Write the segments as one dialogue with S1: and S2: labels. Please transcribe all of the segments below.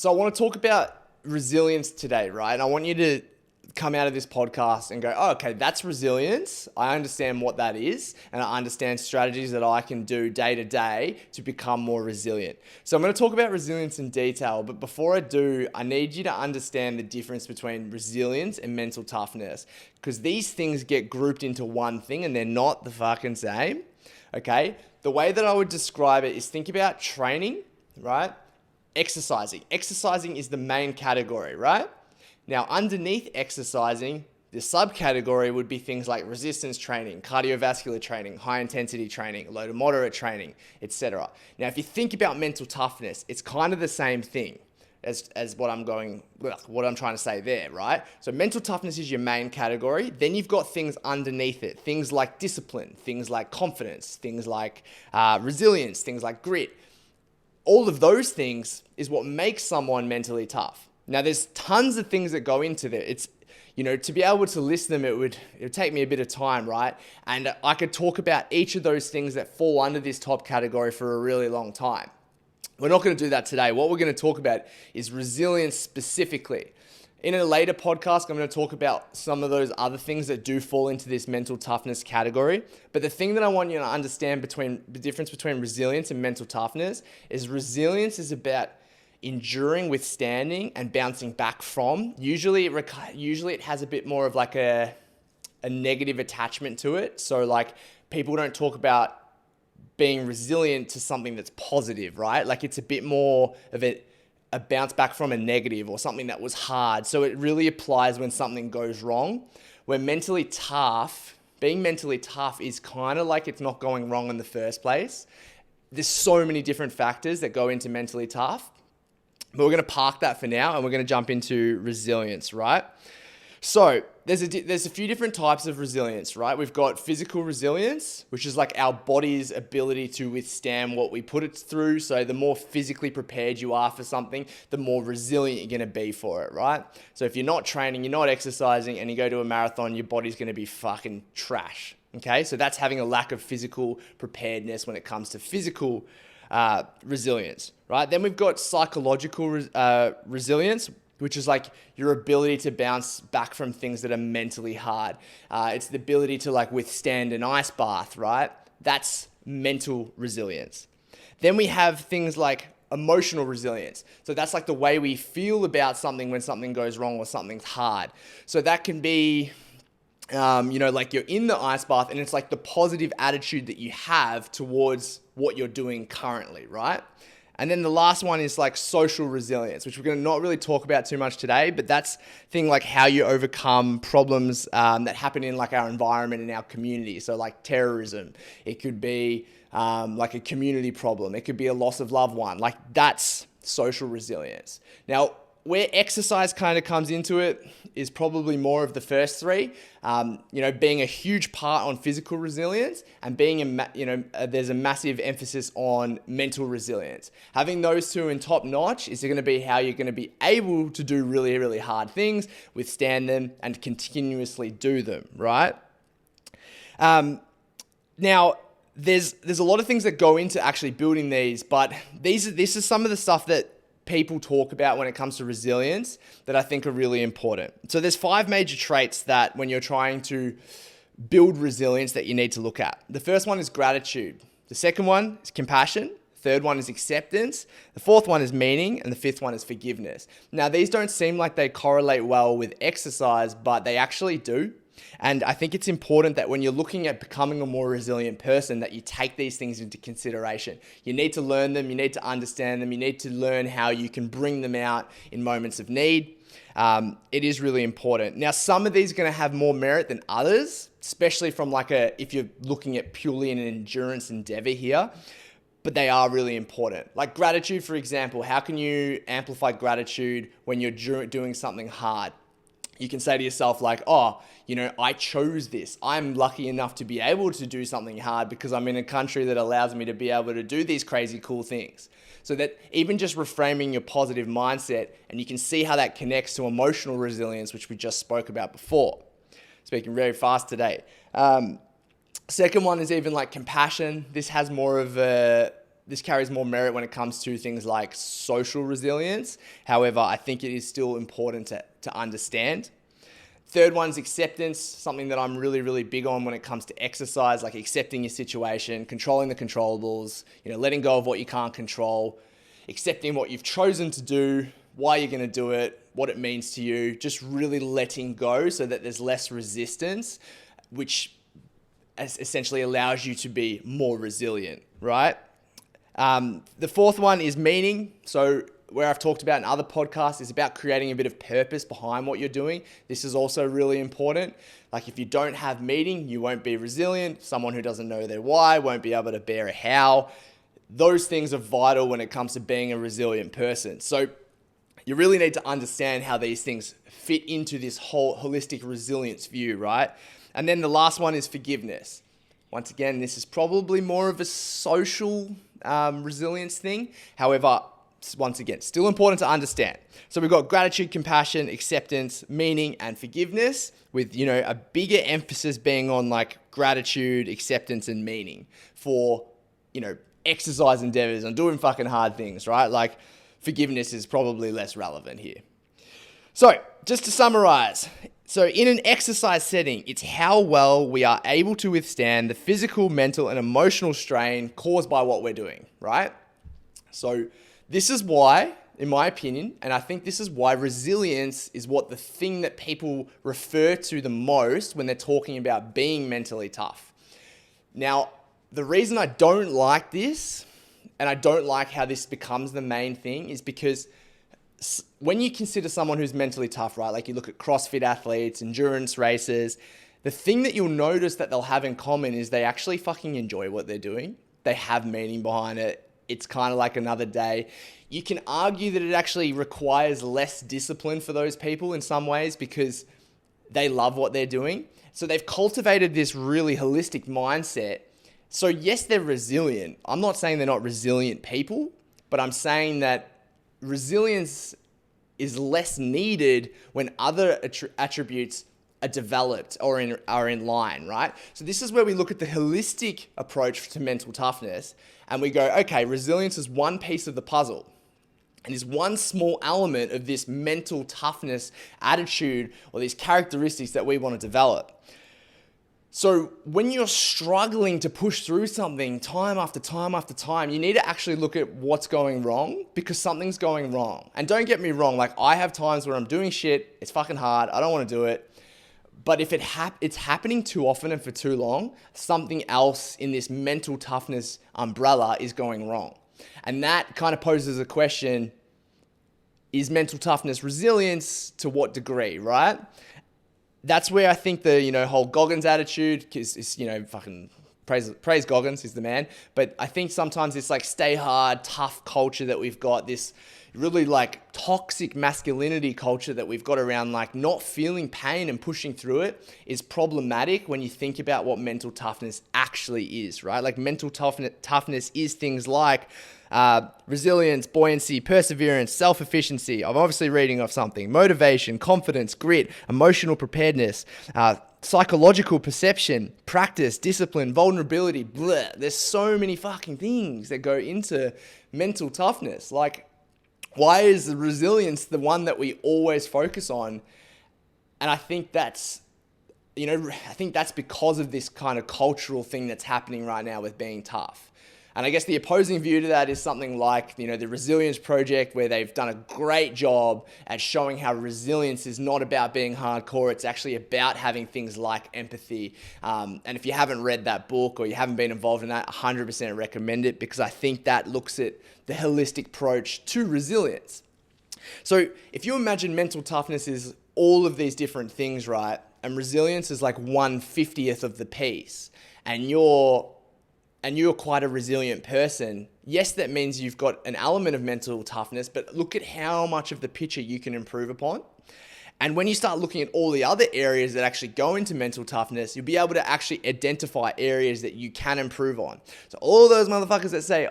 S1: So I want to talk about resilience today, right? And I want you to come out of this podcast and go, oh, okay, that's resilience. I understand what that is, and I understand strategies that I can do day to day to become more resilient. So I'm going to talk about resilience in detail, but before I do, I need you to understand the difference between resilience and mental toughness, because these things get grouped into one thing and they're not the fucking same, okay? The way that I would describe it is think about training, right? Exercising. Exercising is the main category, right? Now, underneath exercising, the subcategory would be things like resistance training, cardiovascular training, high intensity training, low to moderate training, etc. Now, if you think about mental toughness, it's kind of the same thing as what I'm trying to say there, right? So mental toughness is your main category. Then you've got things underneath it, things like discipline, things like confidence, things like resilience, things like grit. All of those things is what makes someone mentally tough. Now, there's tons of things that go into there. It's, to be able to list them, it would take me a bit of time, right? And I could talk about each of those things that fall under this top category for a really long time. We're not going to do that today. What we're going to talk about is resilience specifically. In a later podcast, I'm going to talk about some of those other things that do fall into this mental toughness category. But the thing that I want you to understand between the difference between resilience and mental toughness is resilience is about enduring, withstanding, and bouncing back from. Usually it has a bit more of like a negative attachment to it. So like people don't talk about being resilient to something that's positive, right? Like it's a bit more of a bounce back from a negative or something that was hard. So it really applies when something goes wrong. Being mentally tough is kind of like it's not going wrong in the first place. There's so many different factors that go into mentally tough, but we're going to park that for now and we're going to jump into resilience, right? So there's a few different types of resilience, right? We've got physical resilience, which is like our body's ability to withstand what we put it through. So the more physically prepared you are for something, the more resilient you're going to be for it, right? So if you're not training, you're not exercising, and you go to a marathon, your body's going to be fucking trash, okay? So that's having a lack of physical preparedness when it comes to physical resilience, right? Then we've got psychological resilience, which is like your ability to bounce back from things that are mentally hard. It's the ability to like withstand an ice bath, right? That's mental resilience. Then we have things like emotional resilience. So that's like the way we feel about something when something goes wrong or something's hard. So that can be, like you're in the ice bath and it's like the positive attitude that you have towards what you're doing currently, right? And then the last one is like social resilience, which we're going to not really talk about too much today, but that's thing like how you overcome problems that happen in like our environment and our community. So like terrorism, it could be like a community problem. It could be a loss of loved one. Like that's social resilience. Now, where exercise kind of comes into it is probably more of the first three, being a huge part on physical resilience and there's a massive emphasis on mental resilience. Having those two in top notch is going to be how you're going to be able to do really, really hard things, withstand them, and continuously do them, right? Now, there's a lot of things that go into actually building these, but this is some of the stuff that people talk about when it comes to resilience that I think are really important. So there's 5 major traits that when you're trying to build resilience that you need to look at. The first one is gratitude. The second one is compassion. The third one is acceptance. The fourth one is meaning. And the fifth one is forgiveness. Now, these don't seem like they correlate well with exercise, but they actually do. And I think it's important that when you're looking at becoming a more resilient person, that you take these things into consideration. You need to learn them. You need to understand them. You need to learn how you can bring them out in moments of need. It is really important. Now, some of these are going to have more merit than others, especially from if you're looking at purely an endurance endeavor here. But they are really important. Like gratitude, for example. How can you amplify gratitude when you're doing something hard? You can say to yourself like, I chose this. I'm lucky enough to be able to do something hard because I'm in a country that allows me to be able to do these crazy cool things. So that even just reframing your positive mindset, and you can see how that connects to emotional resilience, which we just spoke about before. Speaking very fast today. Second one is even like compassion. This has more of a this carries more merit when it comes to things like social resilience. However, I think it is still important to understand. Third one's acceptance, something that I'm really, really big on when it comes to exercise, like accepting your situation, controlling the controllables, letting go of what you can't control, accepting what you've chosen to do, why you're going to do it, what it means to you, just really letting go so that there's less resistance, which essentially allows you to be more resilient, right? The fourth one is meaning. So where I've talked about in other podcasts is about creating a bit of purpose behind what you're doing. This is also really important. Like if you don't have meaning, you won't be resilient. Someone who doesn't know their why won't be able to bear a how. Those things are vital when it comes to being a resilient person. So you really need to understand how these things fit into this whole holistic resilience view, right? And then the last one is forgiveness. Once again, this is probably more of a social resilience thing. However, once again, still important to understand. So we've got gratitude, compassion, acceptance, meaning, and forgiveness, with, a bigger emphasis being on like gratitude, acceptance, and meaning for, exercise endeavors and doing fucking hard things, right? Like forgiveness is probably less relevant here. So just to summarize, so in an exercise setting, it's how well we are able to withstand the physical, mental, and emotional strain caused by what we're doing, right? So this is why, in my opinion, and I think this is why resilience is the thing that people refer to the most when they're talking about being mentally tough. Now, the reason I don't like this, and I don't like how this becomes the main thing, is because when you consider someone who's mentally tough, right? Like you look at CrossFit athletes, endurance racers, the thing that you'll notice that they'll have in common is they actually fucking enjoy what they're doing. They have meaning behind it. It's kind of like another day. You can argue that it actually requires less discipline for those people in some ways because they love what they're doing. So they've cultivated this really holistic mindset. So yes, they're resilient. I'm not saying they're not resilient people, but I'm saying that resilience is less needed when other attributes are developed or are in line, right? So this is where we look at the holistic approach to mental toughness and we go, okay, resilience is one piece of the puzzle and is one small element of this mental toughness attitude or these characteristics that we want to develop. So when you're struggling to push through something time after time after time, you need to actually look at what's going wrong because something's going wrong. And don't get me wrong, like I have times where I'm doing shit, it's fucking hard, I don't want to do it. But if it's happening too often and for too long, something else in this mental toughness umbrella is going wrong. And that kind of poses a question, is mental toughness resilience to what degree, right? That's where I think the, whole Goggins attitude is fucking praise Goggins, he's the man. But I think sometimes it's like stay hard, tough culture that we've got, this really like toxic masculinity culture that we've got around like not feeling pain and pushing through it is problematic when you think about what mental toughness actually is, right? Like mental toughness is things like resilience, buoyancy, perseverance, self-efficiency. I'm obviously reading off something. Motivation, confidence, grit, emotional preparedness, psychological perception, practice, discipline, vulnerability. Blah. There's so many fucking things that go into mental toughness. Like, why is the resilience the one that we always focus on? And I think that's because of this kind of cultural thing that's happening right now with being tough. And I guess the opposing view to that is something like, the Resilience Project, where they've done a great job at showing how resilience is not about being hardcore. It's actually about having things like empathy. And if you haven't read that book or you haven't been involved in that, 100% recommend it because I think that looks at the holistic approach to resilience. So if you imagine mental toughness is all of these different things, right? And resilience is like 1/50th of the piece. And you're quite a resilient person, yes, that means you've got an element of mental toughness, but look at how much of the picture you can improve upon. And when you start looking at all the other areas that actually go into mental toughness, you'll be able to actually identify areas that you can improve on. So all those motherfuckers that say,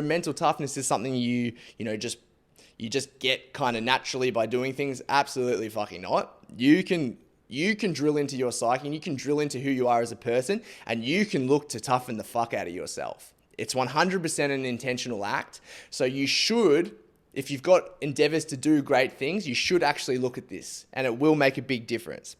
S1: mental toughness is something you just get kind of naturally by doing things, absolutely fucking not. You can drill into your psyche and you can drill into who you are as a person and you can look to toughen the fuck out of yourself. It's 100% an intentional act. So you should, if you've got endeavors to do great things, you should actually look at this, and it will make a big difference.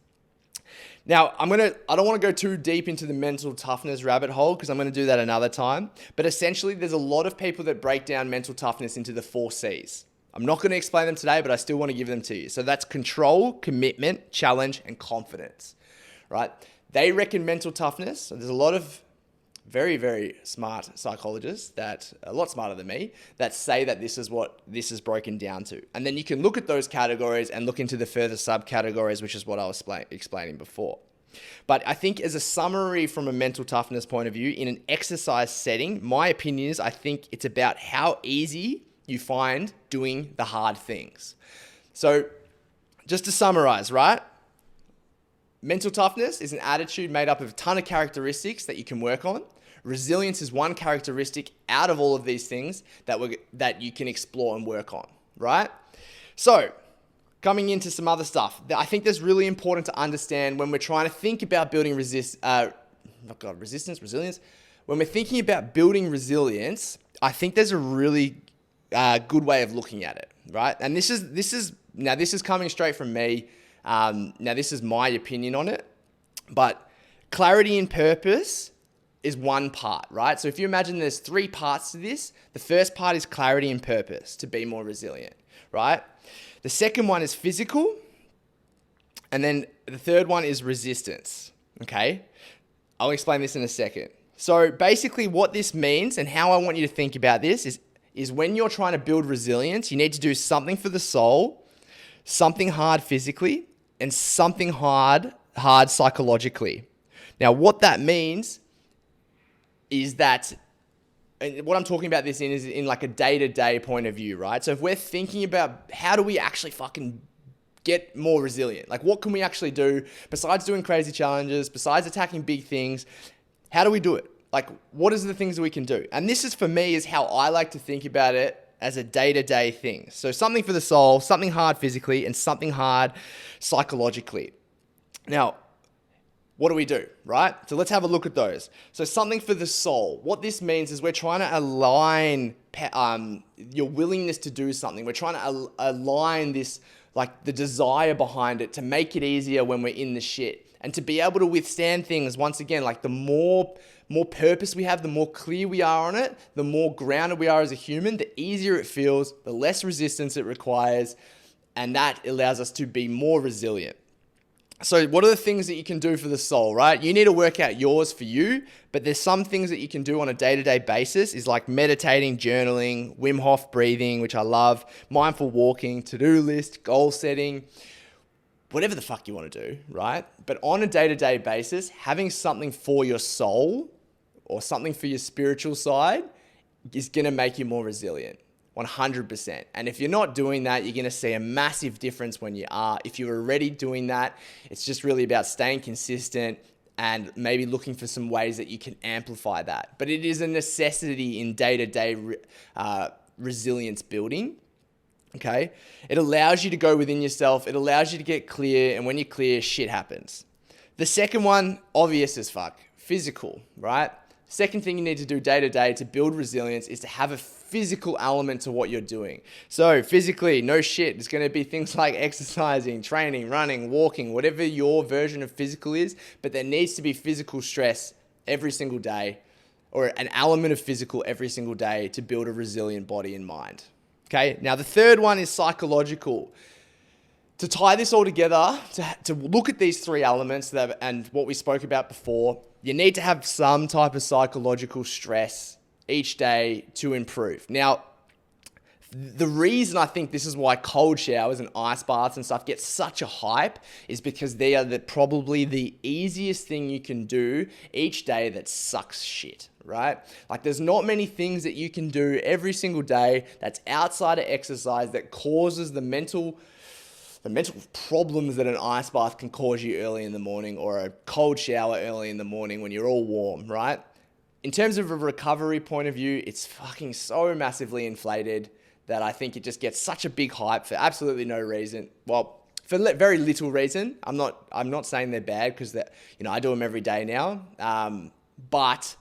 S1: Now, I don't want to go too deep into the mental toughness rabbit hole because I'm going to do that another time. But essentially, there's a lot of people that break down mental toughness into the 4 C's. I'm not going to explain them today, but I still want to give them to you. So that's control, commitment, challenge, and confidence, right? They reckon mental toughness. So there's a lot of very, very smart psychologists that a lot smarter than me that say that this is what this is broken down to. And then you can look at those categories and look into the further subcategories, which is what I was explaining before. But I think as a summary from a mental toughness point of view, in an exercise setting, my opinion is I think it's about how easy you find doing the hard things. So just to summarize, right? Mental toughness is an attitude made up of a ton of characteristics that you can work on. Resilience is one characteristic out of all of these things that you can explore and work on, right? So, coming into some other stuff, I think that's really important to understand when we're trying to think about building resilience. When we're thinking about building resilience, I think there's a really good way of looking at it, right? And this is coming straight from me. Now, this is my opinion on it, but clarity and purpose is one part, right? So if you imagine there's 3 parts to this, the first part is clarity and purpose to be more resilient, right? The second one is physical, and then the third one is resistance, okay? I'll explain this in a second. So basically what this means and how I want you to think about this is when you're trying to build resilience, you need to do something for the soul, something hard physically, and something hard psychologically. Now, what that means is that, and what I'm talking about this in is in like a day-to-day point of view, right? So if we're thinking about how do we actually fucking get more resilient, like what can we actually do besides doing crazy challenges, besides attacking big things, how do we do it? Like, what is the things that we can do? And this is, for me, is how I like to think about it as a day-to-day thing. So something for the soul, something hard physically, and something hard psychologically. Now, what do we do, right? So let's have a look at those. So something for the soul. What this means is we're trying to align your willingness to do something. We're trying to align this, like the desire behind it, to make it easier when we're in the shit. And to be able to withstand things, once again, like the more purpose we have, the more clear we are on it, the more grounded we are as a human, the easier it feels, the less resistance it requires, and that allows us to be more resilient. So what are the things that you can do for the soul, right? You need to work out yours for you, but there's some things that you can do on a day-to-day basis is like meditating, journaling, Wim Hof breathing, which I love, mindful walking, to-do list, goal setting, whatever the fuck you want to do, right? But on a day-to-day basis, having something for your soul or something for your spiritual side is going to make you more resilient. 100%. And if you're not doing that, you're going to see a massive difference when you are. If you're already doing that, it's just really about staying consistent and maybe looking for some ways that you can amplify that. But it is a necessity in day-to-day resilience building. Okay? It allows you to go within yourself. It allows you to get clear. And when you're clear, shit happens. The second one, obvious as fuck, physical, right? Second thing you need to do day to day to build resilience is to have a physical element to what you're doing. So physically, no shit, it's going to be things like exercising, training, running, walking, whatever your version of physical is, but there needs to be physical stress every single day, or an element of physical every single day to build a resilient body and mind. Okay, now the third one is psychological. To tie this all together, to look at these 3 elements and what we spoke about before, you need to have some type of psychological stress each day to improve. Now, the reason I think this is why cold showers and ice baths and stuff get such a hype is because they are probably the easiest thing you can do each day that sucks shit, right? Like there's not many things that you can do every single day that's outside of exercise that causes the mental problems that an ice bath can cause you early in the morning, or a cold shower early in the morning when you're all warm, right? In terms of a recovery point of view, it's fucking so massively inflated that I think it just gets such a big hype for absolutely no reason. Well, for very little reason. I'm not saying they're bad because I do them every day now. But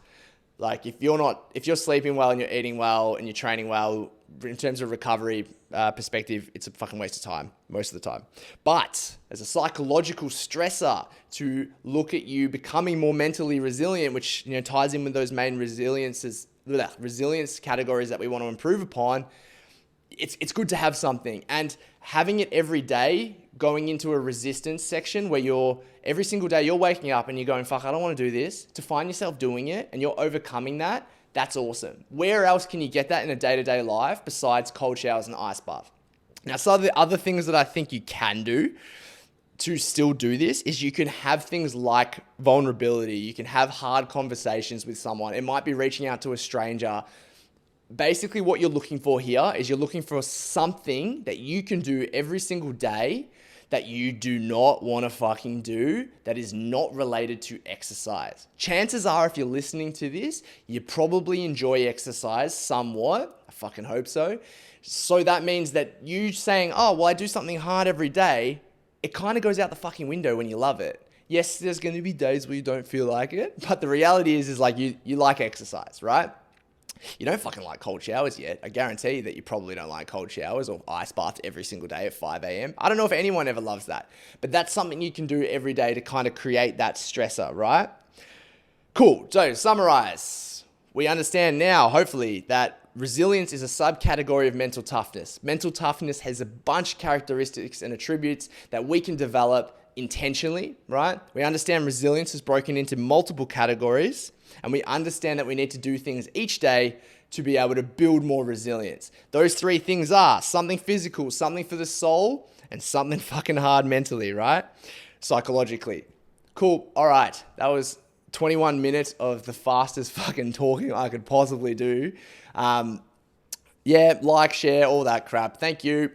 S1: Like if you're sleeping well and you're eating well and you're training well, in terms of recovery perspective, it's a fucking waste of time most of the time. But as a psychological stressor to look at you becoming more mentally resilient, which ties in with those main resilience categories that we want to improve upon, it's good to have something. And having it every day, going into a resistance section where every single day you're waking up and you're going, fuck, I don't want to do this, to find yourself doing it and you're overcoming that, that's awesome. Where else can you get that in a day-to-day life besides cold showers and ice bath? Now, some of the other things that I think you can do to still do this is you can have things like vulnerability. You can have hard conversations with someone. It might be reaching out to a stranger. Basically, what you're looking for here is you're looking for something that you can do every single day that you do not want to fucking do, that is not related to exercise. Chances are, if you're listening to this, you probably enjoy exercise somewhat. I fucking hope so. So that means that you saying, oh, well, I do something hard every day, it kind of goes out the fucking window when you love it. Yes, there's going to be days where you don't feel like it, but the reality is like you like exercise, right? You don't fucking like cold showers yet. I guarantee you that you probably don't like cold showers or ice baths every single day at 5 a.m. I don't know if anyone ever loves that, but that's something you can do every day to kind of create that stressor, right? Cool. So to summarize, we understand now, hopefully, that resilience is a subcategory of mental toughness. Mental toughness has a bunch of characteristics and attributes that we can develop intentionally, right? We understand resilience is broken into multiple categories, and we understand that we need to do things each day to be able to build more resilience. Those three things are something physical, something for the soul, and something fucking hard mentally, right? Psychologically. Cool. All right. That was 21 minutes of the fastest fucking talking I could possibly do. Yeah, like, share, all that crap. Thank you.